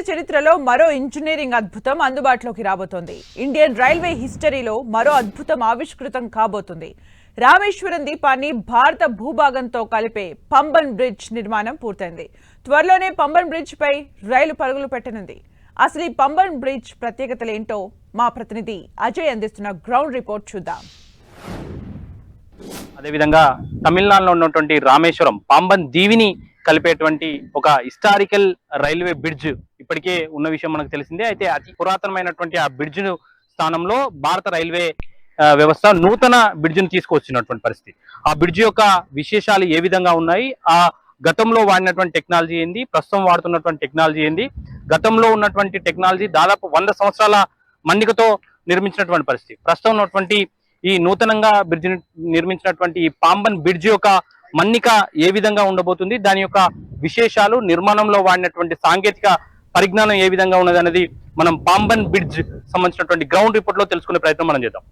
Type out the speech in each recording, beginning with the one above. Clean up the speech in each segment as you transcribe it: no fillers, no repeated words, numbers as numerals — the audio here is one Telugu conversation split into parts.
చరిత్రలో మరో ఇంజనీరింగ్ అద్భుతం అందుబాటులోకి రాబోతోంది. ఇండియన్ రైల్వే హిస్టరీలో మరో అద్భుతం ఆవిష్కృతం కాబోతుంది. రామేశ్వరం ద్వీపాన్ని భారత భూభాగంతో కలిపే పంబన్ బ్రిడ్జ్ నిర్మాణం పూర్తయింది. త్వరలోనే పంబన్ బ్రిడ్జ్ పై రైలు పరుగులు పెట్టనుంది. అసలు ఈ పంబన్ బ్రిడ్జ్ ప్రత్యేకతలేంటో మా ప్రతినిధి అజయ్ అందిస్తున్న గ్రౌండ్ రిపోర్ట్ చూద్దాం. అదేవిధంగా తమిళనాడులో ఉన్నటువంటి రామేశ్వరం పాంబన్ దీవిని కలిపేటువంటి ఒక హిస్టారికల్ రైల్వే బ్రిడ్జ్ ఇప్పటికే ఉన్న విషయం మనకు తెలిసిందే. అయితే అతి పురాతనమైనటువంటి ఆ బ్రిడ్జ్ స్థానంలో భారత రైల్వే వ్యవస్థ నూతన బ్రిడ్జ్ను తీసుకొచ్చినటువంటి పరిస్థితి. ఆ బ్రిడ్జ్ యొక్క విశేషాలు ఏ విధంగా ఉన్నాయి, ఆ గతంలో వాడినటువంటి టెక్నాలజీ ఏంది, ప్రస్తుతం వాడుతున్నటువంటి టెక్నాలజీ ఏంది, గతంలో ఉన్నటువంటి టెక్నాలజీ దాదాపు 100 సంవత్సరాల మన్నికతో నిర్మించినటువంటి పరిస్థితి. ప్రస్తుతం ఉన్నటువంటి ఈ నూతనంగా బ్రిడ్జ్ నిర్మించినటువంటి ఈ పాంబన్ బ్రిడ్జ్ యొక్క మన్నిక ఏ విధంగా ఉండబోతుంది, దాని యొక్క విశేషాలు, నిర్మాణంలో వాడినటువంటి సాంకేతిక పరిజ్ఞానం ఏ విధంగా ఉన్నది అనేది మనం పాంబన్ బ్రిడ్జ్ సంబంధించినటువంటి గ్రౌండ్ రిపోర్ట్ లో తెలుసుకునే ప్రయత్నం మనం చేద్దాం.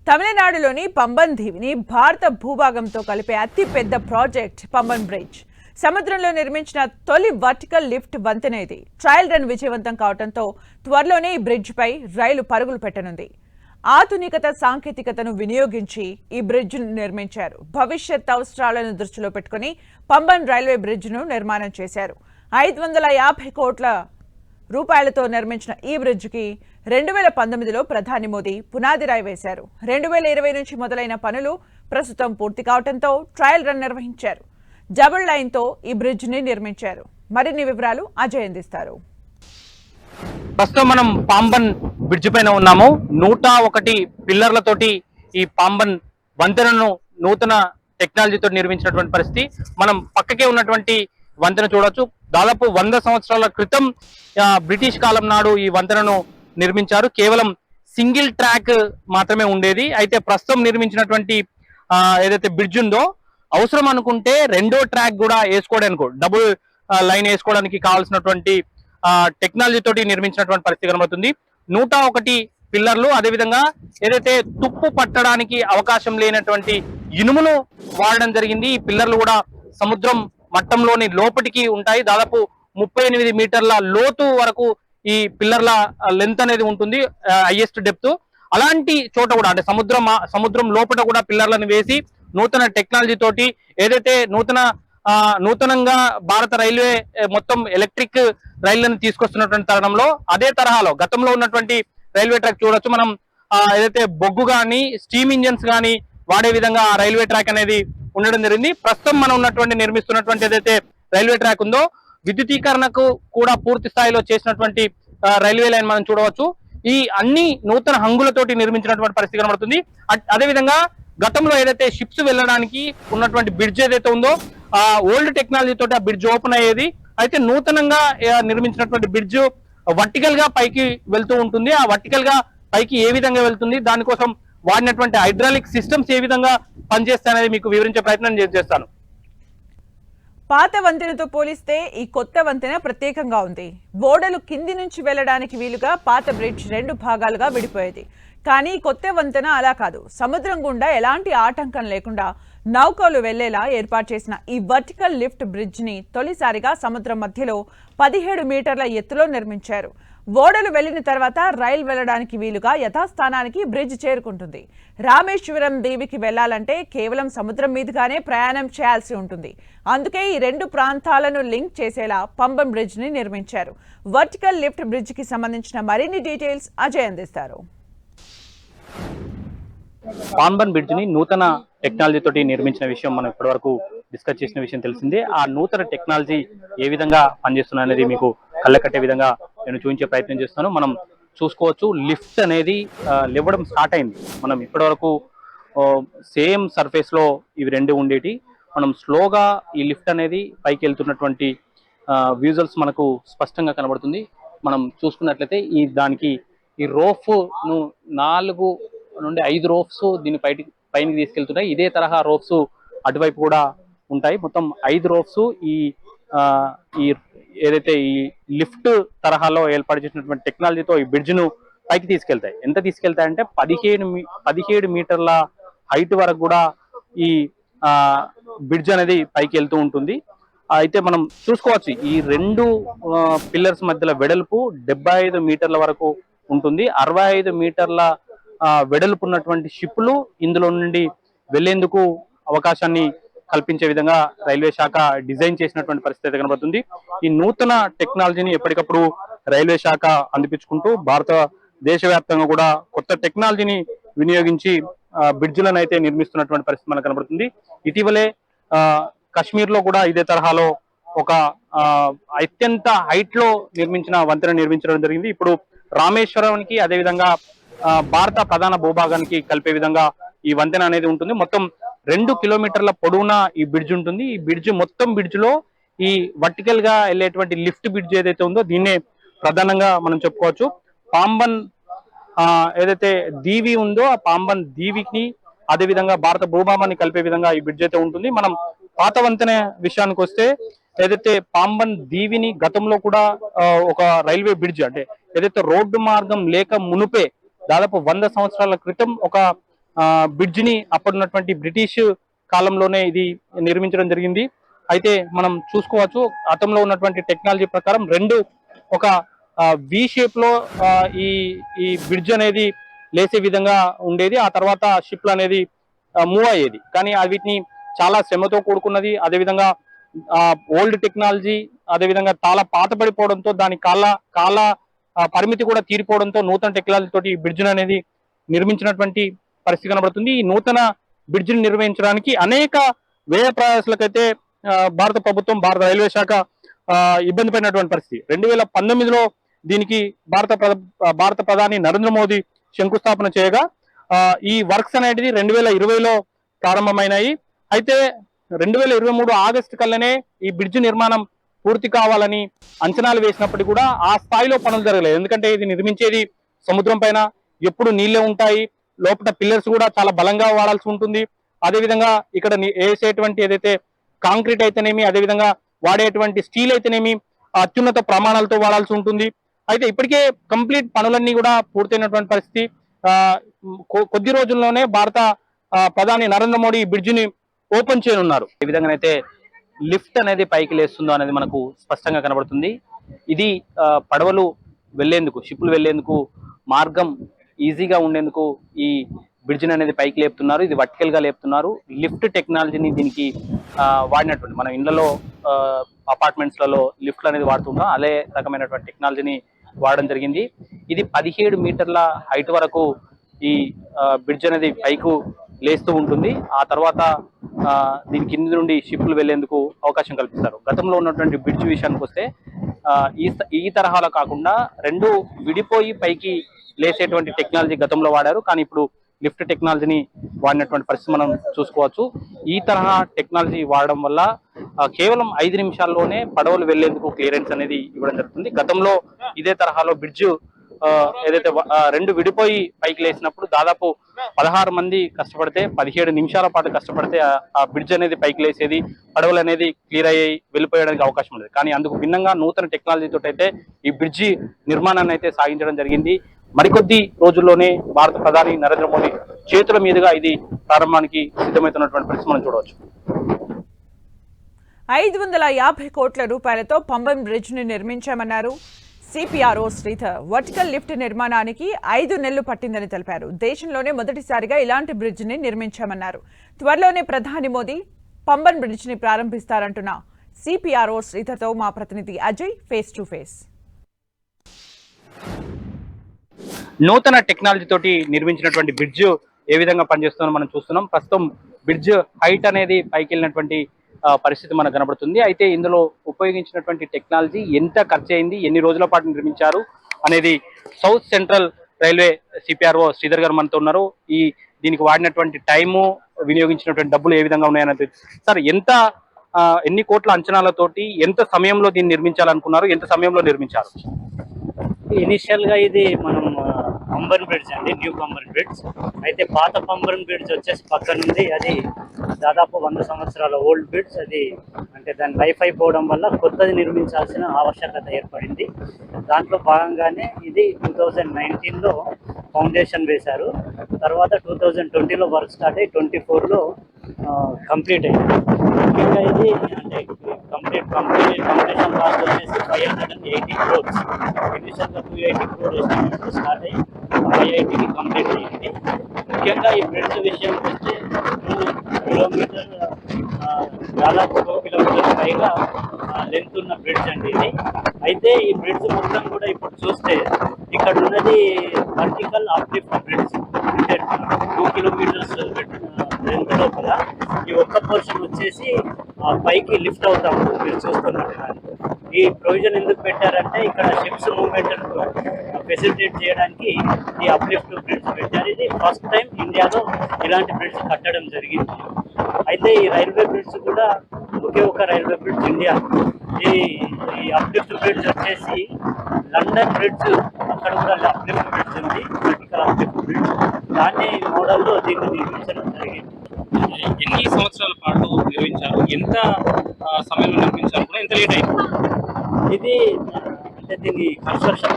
తమిళనాడులోని పంబన్ దీవిని భారత భూభాగంతో కలిపే అతి పెద్ద ప్రాజెక్ట్ పంబన్ బ్రిడ్జ్. సముద్రంలో నిర్మించిన తొలి వర్టికల్ లిఫ్ట్ వంతెన ఇది. ట్రయల్ రన్ విజయవంతం కావడంతో త్వరలోనే ఈ బ్రిడ్జ్ పై రైలు పరుగులు పెట్టనుంది. ఆధునికత సాంకేతికతను వినియోగించి ఈ బ్రిడ్జ్ను నిర్మించారు. భవిష్యత్ అవసరాలను దృష్టిలో పెట్టుకుని పంబన్ రైల్వే బ్రిడ్జ్ను నిర్మాణం చేశారు. 550 కోట్ల రూపాయలతో నిర్మించిన ఈ బ్రిడ్జ్కి 2019లో ప్రధాని మోదీ పునాది రాయి వేశారు. 2020 నుంచి మొదలైన పనులు ప్రస్తుతం పూర్తి కావడంతో ట్రయల్ రన్ నిర్వహించారు. డబుల్ లైన్తో ఈ బ్రిడ్జ్ని నిర్మించారు. మరిన్ని వివరాలు అజయ్ అందిస్తారు. ప్రస్తుతం మనం పాంబన్ బ్రిడ్జ్ పైన ఉన్నాము. 101 పిల్లర్లతోటి ఈ పాంబన్ వంతెనను నూతన టెక్నాలజీతో నిర్మించినటువంటి పరిస్థితి. మనం పక్కకే ఉన్నటువంటి వంతెన చూడొచ్చు. దాదాపు 100 సంవత్సరాల క్రితం బ్రిటిష్ కాలం నాడు ఈ వంతెనను నిర్మించారు. కేవలం సింగిల్ ట్రాక్ మాత్రమే ఉండేది. అయితే ప్రస్తుతం నిర్మించినటువంటి ఏదైతే బ్రిడ్జ్ ఉందో, అవసరం అనుకుంటే రెండో ట్రాక్ కూడా వేసుకోవడానికి, డబుల్ లైన్ వేసుకోవడానికి కావాల్సినటువంటి టెక్నాలజీ తోటి నిర్మించినటువంటి పరిస్థితి కనబడుతుంది. 101 పిల్లర్లు, అదేవిధంగా ఏదైతే తుప్పు పట్టడానికి అవకాశం లేనటువంటి ఇనుమును వాడడం జరిగింది. ఈ పిల్లర్లు కూడా సముద్రం మట్టంలోని లోపటికి ఉంటాయి. దాదాపు 38 మీటర్ల లోతు వరకు ఈ పిల్లర్ల లెంత్ అనేది ఉంటుంది, హైయెస్ట్ డెప్త్. అలాంటి చోట కూడా, అంటే సముద్రం లోపల కూడా పిల్లర్లను వేసి నూతన టెక్నాలజీ తోటి ఏదైతే నూతనంగా భారత రైల్వే మొత్తం ఎలక్ట్రిక్ రైళ్లను తీసుకొస్తున్నటువంటి తరుణంలో అదే తరహాలో గతంలో ఉన్నటువంటి రైల్వే ట్రాక్ చూడొచ్చు. మనం ఏదైతే బొగ్గు కానీ స్టీమ్ ఇంజన్స్ కానీ వాడే విధంగా ఆ రైల్వే ట్రాక్ అనేది ఉండడం జరిగింది. ప్రస్తుతం మనం నిర్మిస్తున్నటువంటి ఏదైతే రైల్వే ట్రాక్ ఉందో, విద్యుతీకరణకు కూడా పూర్తి స్థాయిలో చేసినటువంటి రైల్వే లైన్ మనం చూడవచ్చు. ఈ అన్ని నూతన హంగులతోటి నిర్మించినటువంటి పరిస్థితి కనబడుతుంది. అదేవిధంగా గతంలో ఏదైతే షిప్స్ వెళ్ళడానికి ఉన్నటువంటి బ్రిడ్జ్ ఏదైతే ఉందో, ఆ ఓల్డ్ టెక్నాలజీ తోటి ఆ బ్రిడ్జ్ ఓపెన్ అయ్యేది. అయితే నూతనంగా నిర్మించినటువంటి బ్రిడ్జ్ వర్టికల్ గా పైకి వెళ్తూ ఉంటుంది. ఆ వర్టికల్ గా పైకి ఏ విధంగా వెళ్తుంది, దానికోసం వాడినటువంటి హైడ్రాలిక్ సిస్టమ్స్ ఏ విధంగా పనిచేస్తాయనేది మీకు వివరించే ప్రయత్నం చేస్తాను. పాత వంతెనతో పోలిస్తే ఈ కొత్త వంతెన ప్రత్యేకంగా ఉంది. ఓడలు కింది నుంచి వెళ్లడానికి వీలుగా పాత బ్రిడ్జ్ 2 భాగాలుగా విడిపోయేది. కానీ కొత్త వంతెన అలా కాదు. సముద్రం గుండా ఎలాంటి ఆటంకం లేకుండా నౌకలు వెళ్లేలా ఏర్పాటు చేసిన ఈ వర్టికల్ లిఫ్ట్ బ్రిడ్జ్ ని తొలిసారిగా సముద్రం మధ్యలో 17 మీటర్ల ఎత్తులో నిర్మించారు. ఓడలు వెళ్లిన తర్వాత రైలు వెళ్లడానికి వీలుగా యథాస్థానానికి బ్రిడ్జ్ చేరుకుంటుంది. రామేశ్వరం దీవికి వెళ్లాలంటే కేవలం సముద్రం మీదుగానే ప్రయాణం చేయాల్సి ఉంటుంది. అందుకే ఈ 2 ప్రాంతాలను లింక్ చేసేలా పంబన్ బ్రిడ్జ్ ని నిర్మించారు. వర్టికల్ లిఫ్ట్ బ్రిడ్జ్ కి సంబంధించిన మరిన్ని డీటెయిల్స్ అజయ్ అందిస్తారు. పాంబన్ బ్రిడ్జ్ ని నూతన టెక్నాలజీ తోటి నిర్మించిన విషయం మనం ఇప్పటి వరకు డిస్కస్ చేసిన విషయం తెలిసిందే. ఆ నూతన టెక్నాలజీ ఏ విధంగా పనిచేస్తున్నా అనేది మీకు కళ్ళకట్టే విధంగా నేను చూపించే ప్రయత్నం చేస్తాను. మనం చూసుకోవచ్చు, లిఫ్ట్ అనేది లేవడం స్టార్ట్ అయింది. మనం ఇప్పటి వరకు సేమ్ సర్ఫేస్ లో ఇవి 2 ఉండేటి. మనం స్లోగా ఈ లిఫ్ట్ అనేది పైకి వెళ్తున్నటువంటి విజువల్స్ మనకు స్పష్టంగా కనబడుతుంది. మనం చూసుకున్నట్లయితే దానికి ఈ రోఫ్ ను 4 నుండి 5 రోప్స్ దీన్ని పైకి తీసుకెళ్తున్నాయి. ఇదే తరహా రోప్స్ అటువైపు కూడా ఉంటాయి. మొత్తం 5 రోప్స్ ఈ ఏదైతే ఈ లిఫ్ట్ తరహాలో ఏర్పాటు చేసినటువంటి టెక్నాలజీతో ఈ బ్రిడ్జ్ ను పైకి తీసుకెళ్తాయి. ఎంత తీసుకెళ్తాయంటే 17 మీటర్ల హైట్ వరకు కూడా ఈ బ్రిడ్జ్ అనేది పైకి వెళ్తూ ఉంటుంది. అయితే మనం చూసుకోవచ్చు ఈ రెండు పిల్లర్స్ మధ్యలో వెడల్పు 75 మీటర్ల వరకు ఉంటుంది. 65 మీటర్ల వెడల్పు ఉన్నటువంటి షిప్లు ఇందులో నుండి వెళ్లేందుకు అవకాశాన్ని కల్పించే విధంగా రైల్వే శాఖ డిజైన్ చేసినటువంటి పరిస్థితి కనబడుతుంది. ఈ నూతన టెక్నాలజీని ఎప్పటికప్పుడు రైల్వే శాఖ అందిపించుకుంటూ దేశవ్యాప్తంగా కూడా కొత్త టెక్నాలజీని వినియోగించి బ్రిడ్జ్లను అయితే నిర్మిస్తున్నటువంటి పరిస్థితి మనకు కనబడుతుంది. ఇటీవలే కశ్మీర్ లో కూడా ఇదే తరహాలో ఒక అత్యంత హైట్ లో నిర్మించిన వంతెన నిర్మించడం జరిగింది. ఇప్పుడు రామేశ్వరానికి అదేవిధంగా భారత ప్రధాన భూభాగానికి కలిపే విధంగా ఈ వంతెన అనేది ఉంటుంది. మొత్తం 2 కిలోమీటర్ల పొడవున ఈ బ్రిడ్జ్ ఉంటుంది. ఈ బ్రిడ్జ్ మొత్తం బ్రిడ్జ్ లో ఈ వర్టికల్ గా వెళ్ళేటువంటి లిఫ్ట్ బ్రిడ్జ్ ఏదైతే ఉందో దీన్నే ప్రధానంగా మనం చెప్పుకోవచ్చు. పాంబన్ ఏదైతే దీవి ఉందో ఆ పాంబన్ దీవికి అదేవిధంగా భారత భూభాగాన్ని కలిపే విధంగా ఈ బ్రిడ్జ్ అయితే ఉంటుంది. మనం పాత వంతెన విషయానికి వస్తే ఏదైతే పాంబన్ దీవిని గతంలో కూడా ఒక రైల్వే బ్రిడ్జ్ అంటే ఏదైతే రోడ్డు మార్గం లేక మునుపే దాదాపు 100 సంవత్సరాల క్రితం ఒక బ్రిడ్జ్ ని అప్పుడున్నటువంటి బ్రిటిష్ కాలంలోనే ఇది నిర్మించడం జరిగింది. అయితే మనం చూసుకోవచ్చు గతంలో ఉన్నటువంటి టెక్నాలజీ ప్రకారం ఒక వి షేప్ లో ఈ బ్రిడ్జ్ అనేది లేసే విధంగా ఉండేది. ఆ తర్వాత షిప్లు అనేది మూవ్ అయ్యేది. కానీ వీటిని చాలా శ్రమతో కూడుకున్నది, అదేవిధంగా ఓల్డ్ టెక్నాలజీ, అదేవిధంగా చాలా పాతపడిపోవడంతో దాని కాల పరిమితి కూడా తీరిపోవడంతో నూతన టెక్నాలజీ తోటి ఈ బ్రిడ్జ్ అనేది నిర్మించినటువంటి పరిస్థితి కనబడుతుంది. ఈ నూతన బ్రిడ్జ్ ని నిర్వహించడానికి అనేక వ్యయ ప్రయాసాలకైతే భారత ప్రభుత్వం, భారత రైల్వే శాఖ ఇబ్బంది పడినటువంటి పరిస్థితి. 2019లో దీనికి భారత ప్రధాని నరేంద్ర మోదీ శంకుస్థాపన చేయగా ఈ వర్క్స్ అనేది 2020లో ప్రారంభమైనాయి. అయితే 2023 ఆగస్టు కల్లానే ఈ బ్రిడ్జ్ నిర్మాణం పూర్తి కావాలని అంచనాలు వేసినప్పటికీ కూడా ఆ స్థాయిలో పనులు జరగలేదు. ఎందుకంటే ఇది నిర్మించేది సముద్రం పైన, ఎప్పుడు నీళ్లే ఉంటాయి, లోపల పిల్లర్స్ కూడా చాలా బలంగా వాడాల్సి ఉంటుంది. అదేవిధంగా ఇక్కడ వేసేటువంటి ఏదైతే కాంక్రీట్ అయితేనేమి, అదేవిధంగా వాడేటువంటి స్టీల్ అయితేనేమి అత్యున్నత ప్రమాణాలతో వాడాల్సి ఉంటుంది. అయితే ఇప్పటికే కంప్లీట్ పనులన్నీ కూడా పూర్తయినటువంటి పరిస్థితి. కొద్ది రోజుల్లోనే భారత ప్రధాని నరేంద్ర మోడీ ఈ బ్రిడ్జిని ఓపెన్ చేయనున్నారు. ఏ విధంగా అయితే లిఫ్ట్ అనేది పైకి లేస్తుందో అనేది మనకు స్పష్టంగా కనబడుతుంది. ఇది పడవలు వెళ్లేందుకు, షిప్లు వెళ్లేందుకు మార్గం ఈజీగా ఉండేందుకు ఈ బ్రిడ్జిని అనేది పైకి లేపుతున్నారు. ఇది వర్టికల్ గా లేపుతున్నారు. లిఫ్ట్ టెక్నాలజీని దీనికి వాడినటువంటి మనం ఇళ్లలో అపార్ట్మెంట్స్లలో లిఫ్ట్లు అనేది వాడుతుంటాం, అదే రకమైనటువంటి టెక్నాలజీని వాడడం జరిగింది. ఇది 17 మీటర్ల హైట్ వరకు ఈ బ్రిడ్జ్ అనేది పైకు లేస్తూ ఉంటుంది. ఆ తర్వాత దీని కింది నుండి షిప్లు వెళ్లేందుకు అవకాశం కల్పిస్తారు. గతంలో ఉన్నటువంటి బ్రిడ్జ్ విషయానికి వస్తే ఈ తరహాలో కాకుండా 2 విడిపోయి పైకి లేసేటువంటి టెక్నాలజీ గతంలో వాడారు. కానీ ఇప్పుడు లిఫ్ట్ టెక్నాలజీని వాడినటువంటి పరిస్థితి మనం చూసుకోవచ్చు. ఈ తరహా టెక్నాలజీ వాడడం వల్ల కేవలం 5 నిమిషాల్లోనే పడవలు వెళ్లేందుకు క్లియరెన్స్ అనేది ఇవ్వడం జరుగుతుంది. గతంలో ఇదే తరహాలో బ్రిడ్జ్ ఏదైతే 2 విడిపోయి పైకి లేసినప్పుడు దాదాపు 16 మంది కష్టపడితే 17 నిమిషాల పాటు కష్టపడితే ఆ బ్రిడ్జ్ అనేది పైకి లేసేది, పడవలు అనేది క్లియర్ అయ్యి వెళ్ళిపోయడానికి అవకాశం ఉండేది. కానీ అందుకు భిన్నంగా నూతన టెక్నాలజీ తోటి అయితే ఈ బ్రిడ్జి నిర్మాణాన్ని అయితే సాగించడం జరిగింది. మరికొద్ది రోజుల్లోనే భారత ప్రధాని నరేంద్ర మోదీ చేతుల మీదుగా ఇది ప్రారంభానికి సిద్ధమవుతున్నటువంటి పరిస్థితి మనం చూడవచ్చు. 550 కోట్ల రూపాయలతో పంబన్ బ్రిడ్జ్ ని నిర్మించామన్నారు సిపిఆర్ఓ శ్రీధర్. వర్టికల్ లిఫ్ట్ నిర్మాణానికి 5 నెలలు పట్టిందని తెలిపారు. దేశంలోనే మొదటిసారిగా ఇలాంటి బ్రిడ్జ్ ని నిర్మించామన్నారు. త్వరలోనే ప్రధాని మోదీ పంబన్ బ్రిడ్జ్ ని ప్రారంభిస్తారంటున్న సిపిఆర్ఓ శ్రీధర్తో మా ప్రతినిధి అజయ్ ఫేస్ టు ఫేస్. నూతన టెక్నాలజీ తోటి నిర్మించినటువంటి బ్రిడ్జ్ ఏ విధంగా పనిచేస్తుందో మనం చూస్తున్నాం. ప్రస్తుతం బ్రిడ్జ్ హైట్ అనేది పైకి వెళ్ళినటువంటి పరిస్థితి మనకు కనబడుతుంది. అయితే ఇందులో ఉపయోగించినటువంటి టెక్నాలజీ ఎంత ఖర్చు అయింది, ఎన్ని రోజుల పాటు నిర్మించారు అనేది south Central Railway CPRO Sridhar గారు మనతో ఉన్నారు. దీనికి వాడినటువంటి టైము, వినియోగించినటువంటి డబ్బులు ఏ విధంగా ఉన్నాయనేది సార్, ఎన్ని కోట్ల అంచనాలతోటి ఎంత సమయంలో దీన్ని నిర్మించాలనుకున్నారు, ఎంత సమయంలో నిర్మించారు? ఇనిషియల్ గా ఇది మనం పంబన్ బ్రిడ్జ్ అండి, న్యూ పంబన్ బ్రిడ్జ్. అయితే పాత పంబన్ బ్రిడ్జ్ వచ్చేసి పక్కన ఉంది. అది దాదాపు 100 సంవత్సరాల ఓల్డ్ బ్రిడ్జ్. అది అంటే దాని లైఫ్ అయిపోవడం వల్ల కొత్తది నిర్మించాల్సిన ఆవశ్యకత ఏర్పడింది. దాంట్లో భాగంగానే ఇది 2019లో ఫౌండేషన్ వేశారు. తర్వాత 2020లో వర్క్ స్టార్ట్ అయ్యి 24లో కంప్లీట్ అయింది. ముఖ్యంగా ఇది అంటే కంప్లీషన్ కాస్ట్ వచ్చేసి 580 crores. ఇనిషియల్గా 280 crore ఎస్టిమేట్ స్టార్ట్ అయ్యి 580కి కంప్లీట్ అయ్యింది. ముఖ్యంగా ఈ బ్రిడ్జ్ విషయానికి వస్తే 2 కిలోమీటర్ దాదాపు 2 కిలోమీటర్ పైగా లెంత్ ఉన్న బ్రిడ్జ్ అండి ఇది. అయితే ఈ బ్రిడ్జ్ మొత్తం కూడా ఇప్పుడు చూస్తే ఇక్కడ ఉన్నది వర్టికల్ అప్లిఫ్ట్ బ్రిడ్జ్, అంటే 2 కిలోమీటర్స్ లెంత్ లోపల ఈ ఒక్క పోర్షన్ వచ్చేసి పైకి లిఫ్ట్ అవుతా ఉంటుంది మీరు చూస్తున్నట్టుగా. ఈ ప్రొవిజన్ ఎందుకు పెట్టారంటే ఇక్కడ షిప్స్ మూవ్మెంట్ ఫెసిలిటేట్ చేయడానికి ఈ అప్లిఫ్ట్ బ్రిడ్జ్ పెట్టారు. ఇది ఫస్ట్ టైం ఇండియాలో ఇలాంటి బ్రిడ్జ్ కట్టడం జరిగింది. అయితే ఈ రైల్వే బ్రిడ్జ్ కూడా ఒకే ఒక రైల్వే బ్రిడ్జ్ ఇండియా. ఈ అప్లిఫ్ట్ బ్రిడ్జ్ వచ్చేసి లండన్ బ్రిడ్జ్, అక్కడ కూడా అప్లిఫ్ట్ బ్రిడ్జ్ ఉంది, వర్టికల్ అప్లిఫ్ట్ బ్రిడ్జ్. దాన్ని మోడల్లో దీన్ని నిర్మించడం జరిగింది. ఎన్ని సంవత్సరాల పాటు నిర్మించారు, ఎంత సమయంలో నిర్మించారు, కూడా ఎంత లేట్ అయింది? ఇది అంటే దీని కన్స్ట్రక్షన్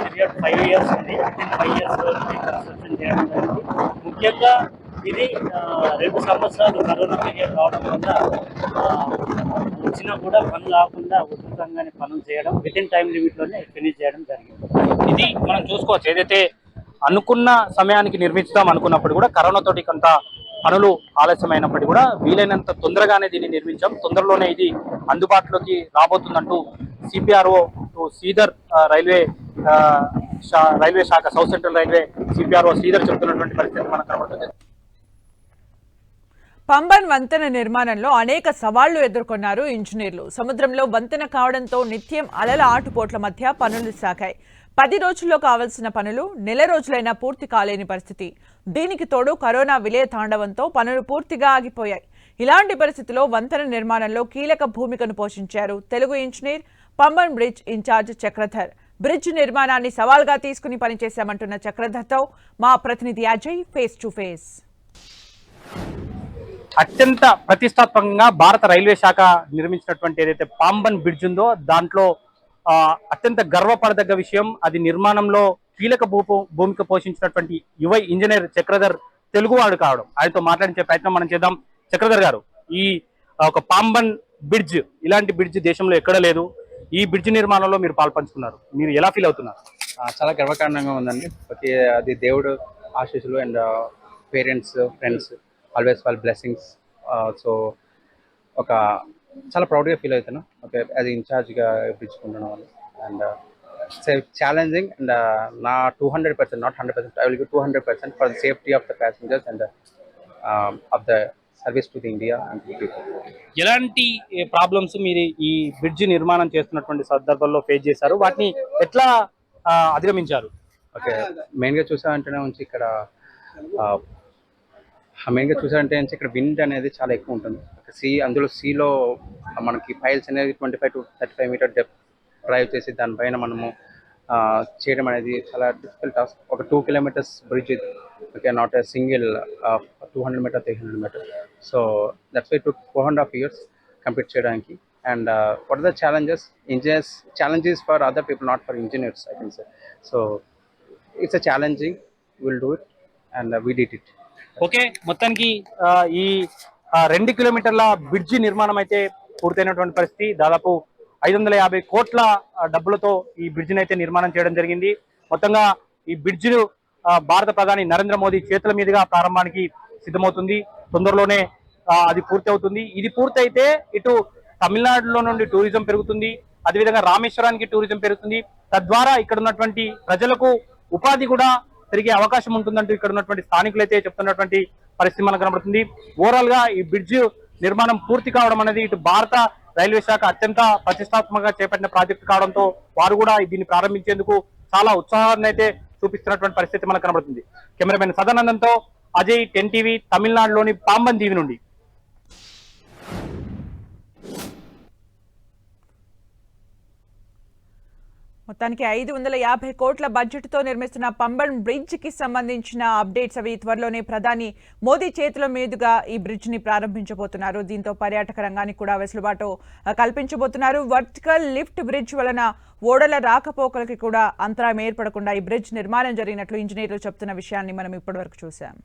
పీరియడ్ 5 years ఉంది. 5 years కన్స్ట్రక్షన్ చేయడం జరిగింది. ముఖ్యంగా ఇది 2 సంవత్సరాలు కరోనా పీరియడ్ రావడం వల్ల వచ్చినా కూడా పనులు ఆకుండా ఉధృతంగానే పనులు చేయడం, వితిన్ టైం లిమిట్లోనే ఫినిష్ చేయడం జరిగింది. ఇది మనం చూసుకోవచ్చు, ఏదైతే అనుకున్న సమయానికి నిర్మించుదాం అనుకున్నప్పుడు కూడా కరోనా తోటి కొంత పనులు ఆలస్యమైనప్పటికీ కూడా వీలైనంత తొందరగానే దీన్ని నిర్మించాం. తొందరలోనే ఇది అందుబాటులోకి రాబోతుందంటూ సిపిఆర్ఓ శ్రీధర్ రైల్వే శాఖ South Central Railway CPRO Sridhar చెబుతున్నటువంటి పరిస్థితి మనకు కనబడుతుంది. పంబన్ వంతెన నిర్మాణంలో అనేక సవాళ్లు ఎదుర్కొన్నారు ఇంజనీర్లు. సముద్రంలో వంతెన కావడంతో నిత్యం అలల ఆటుపోట్ల మధ్య పనులు సాగాయి. 10 రోజుల్లో కావాల్సిన పనులు నెల రోజులైనా పూర్తి కాలేని పరిస్థితి. దీనికి తోడు కరోనా విలయ తాండవంతో పనులు పూర్తిగా ఆగిపోయాయి. ఇలాంటి పరిస్థితిలో వంతెన నిర్మాణంలో కీలక భూమికను పోషించారు Telugu engineer, Pamban bridge incharge Chakradhar. Bridge నిర్మాణాన్ని సవాల్గా తీసుకుని పనిచేశామంటున్న చక్రధర్తో మా ప్రతినిధి అజయ్ ఫేస్ టు ఫేస్. అత్యంత ప్రతిష్టాత్మకంగా భారత రైల్వే శాఖ నిర్మించినటువంటి ఏదైతే పాంబన్ బ్రిడ్జ్ ఉందో దాంట్లో అత్యంత గర్వపడదగ్గ విషయం, అది నిర్మాణంలో కీలక భూమిక పోషించినటువంటి యువ ఇంజనీర్ చక్రధర్ తెలుగువాడు కావడం. ఆయనతో మాట్లాడించే ప్రయత్నం మనం చేద్దాం. చక్రధర్ గారు, ఈ ఒక పాంబన్ బ్రిడ్జ్, ఇలాంటి బ్రిడ్జ్ దేశంలో ఎక్కడ లేదు. ఈ బ్రిడ్జ్ నిర్మాణంలో మీరు పాల్పంచుకున్నారు, మీరు ఎలా ఫీల్ అవుతున్నారు? చాలా గర్వకారణంగా ఉందండి. అది దేవుడు ఆశీస్సులు అండ్ పేరెంట్స్, ఫ్రెండ్స్ ఆల్వేస్ వాళ్ళ బ్లెస్సింగ్స్. సో ఒక చాలా ప్రౌడ్గా ఫీల్ అవుతాను ఓకే అది ఇన్ఛార్జ్గా పిలుచుకుంటున్న వాళ్ళు. అండ్ ఛాలెంజింగ్ అండ్ నా 200%, not 100%, I will give 200% for the safety of the passengers and of the service to the India and the people. ఎలాంటి ప్రాబ్లమ్స్ మీరు ఈ బ్రిడ్జ్ నిర్మాణం చేస్తున్నటువంటి సందర్భంలో ఫేస్ చేశారు, వాటిని ఎట్లా అధిగమించారు? ఓకే, మెయిన్గా చూసామంటేనే ఉంచి ఇక్కడ ఇక్కడ విండ్ అనేది చాలా ఎక్కువ ఉంటుంది. అందులో సీలో మనకి ఫైల్స్ అనేది 25 to 35 మీటర్ డెప్త్ డ్రైవ్ చేసి దానిపైన మనము చేయడం అనేది చాలా డిఫికల్ట్ టాస్క్. ఒక 2 kilometers బ్రిడ్జ్ ఇది, okay, not a single 200 metre 300 metre. So that's why took 4.5 years complete చేయడానికి. And what are the challenges for other people, not for engineers, I can say. So it's a challenging, will do it and we did it. Okay, మొత్తానికి ఈ 2 కిలోమీటర్ల బ్రిడ్జి నిర్మాణం అయితే పూర్తయినటువంటి పరిస్థితి. దాదాపు 550 కోట్ల డబ్బులతో ఈ బ్రిడ్జిని అయితే నిర్మాణం చేయడం జరిగింది. మొత్తంగా ఈ బ్రిడ్జిను భారత ప్రధాని నరేంద్ర మోదీ చేతుల మీదుగా ప్రారంభానికి సిద్ధమవుతుంది. తొందరలోనే అది పూర్తి అవుతుంది. ఇది పూర్తయితే ఇటు తమిళనాడులో నుండి టూరిజం పెరుగుతుంది, అదేవిధంగా రామేశ్వరానికి టూరిజం పెరుగుతుంది. తద్వారా ఇక్కడ ఉన్నటువంటి ప్రజలకు ఉపాధి కూడా పెరిగే అవకాశం ఉంటుందంటూ ఇక్కడ ఉన్నటువంటి స్థానికులు అయితే చెప్తున్నటువంటి పరిస్థితి మనకు కనబడుతుంది. ఓవరాల్ గా ఈ బ్రిడ్జ్ నిర్మాణం పూర్తి కావడం అనేది ఇటు భారత రైల్వే శాఖ అత్యంత ప్రతిష్టాత్మకంగా చేపట్టిన ప్రాజెక్టు కావడంతో వారు కూడా దీన్ని ప్రారంభించేందుకు చాలా ఉత్సాహాన్ని అయితే చూపిస్తున్నటువంటి పరిస్థితి మనకు కనబడుతుంది. కెమెరామెన్ సదానందంతో అజయ్, 10 TV, తమిళనాడులోని పాంబన్ దీవి నుండి. మొత్తానికి 550 కోట్ల బడ్జెట్తో నిర్మిస్తున్న పంబన్ బ్రిడ్జ్ కి సంబంధించిన అప్డేట్స్ అవి త్వరలోనే ప్రధాని మోదీ చేతుల మీదుగా ఈ బ్రిడ్జ్ ని ప్రారంభించబోతున్నారు. దీంతో పర్యాటక రంగానికి కూడా వెసులుబాటు కల్పించబోతున్నారు. వర్టికల్ లిఫ్ట్ బ్రిడ్జ్ వలన ఓడల రాకపోకలకి కూడా అంతరాయం ఏర్పడకుండా ఈ బ్రిడ్జ్ నిర్మాణం జరిగినట్లు ఇంజనీర్లు చెప్తున్న విషయాన్ని మనం ఇప్పటివరకు చూసాం.